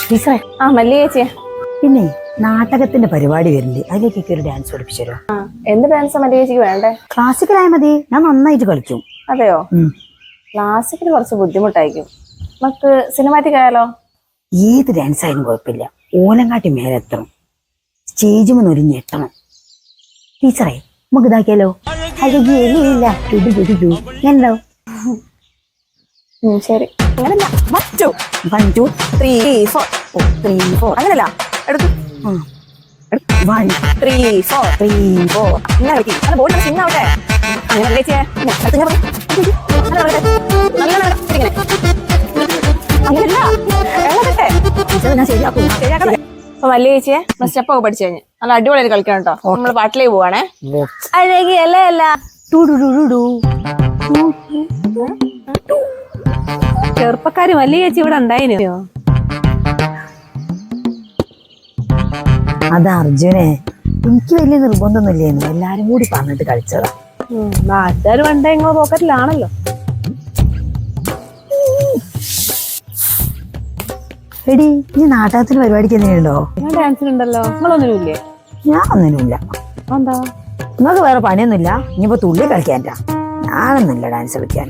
ടീച്ചറെ ആ മല്ലി ചേച്ചിയെ. പിന്നെ നാടകത്തിന്റെ പരിപാടി വരുന്നുണ്ട്, അതിലേക്കൊക്കെ ഒരു ഡാൻസ് പഠിപ്പിച്ചു തരുമോ? എന്ത് ഡാൻസാ മല്ലി ചേച്ചിക്ക് വേണ്ടേ? ക്ലാസിക്കൽ ആയാൽ മതി, ഞാൻ നന്നായിട്ട് കളിക്കും. അതെയോ? ക്ലാസിക്കൽ കുറച്ച് ബുദ്ധിമുട്ടായിരിക്കും, നമുക്ക് സിനിമാറ്റിക് ആയാലോ? ഏത് ഡാൻസ് ആയാലും കുഴപ്പമില്ല, ഓലങ്കാട്ടി മേലെത്തണം, സ്റ്റേജുമെന്ന് ഒരു ഞെട്ടണം. ടീച്ചറെ നമുക്ക് ഇതാക്കിയാലോ? അഴകിയില്ല ഞാനുണ്ടാവും. ശരി, അങ്ങനല്ല 1 2 1 2 3 4 3 4 അങ്ങനല്ല, എടുത്തു 1 3 4 3 4 ഇങ്ങനെ കളിക്കും. അത് ബോർഡിൽ സിംഗാവട്ടെ. അങ്ങനെ ചേച്ചിയെ അങ്ങനല്ല, ടീച്ചറെ ഞാൻ ശരിയാക്കും. ശരിയാക്കട്ടെ. അപ്പൊ മല്ലി ചേച്ചിയെ സ്റ്റെപ്പൊക്കെ പഠിച്ചു കഴിഞ്ഞ് നല്ല അടിപൊളിയായിട്ട് കളിക്കണം കേട്ടോ. നമ്മള് പാട്ടിലേക്ക് പോവാണേ. അഴകി അല്ല അല്ല ചെറുപ്പക്കാര് മല്ലി ചേച്ചി ഇവിടെ ഉണ്ടായിനോ? അത് അർജുനെ, എനിക്ക് വലിയ നിർബന്ധമൊന്നുമില്ലായിരുന്നു, എല്ലാരും കൂടി പറഞ്ഞിട്ട് കളിച്ചതാ. നാട്ടുകാർ പണ്ടേ നിങ്ങളെ പോക്കറ്റിലാണല്ലോ. എടി നീ നാട്ടകത്തിന് പരിപാടിക്ക് എന്തെങ്കിലുണ്ടോ? ഞാൻ ഡാൻസിനുണ്ടല്ലോ, നിങ്ങളൊന്നുമില്ലേ? ഞാൻ ഒന്നിനുമില്ല. എന്താ നിങ്ങൾക്ക് വേറെ പണിയൊന്നുമില്ല? ഇനിയിപ്പോ തുള്ളി കളിക്കാൻറ്റാ, ഞാനൊന്നുമില്ല ഡാൻസ് കളിക്കാൻ.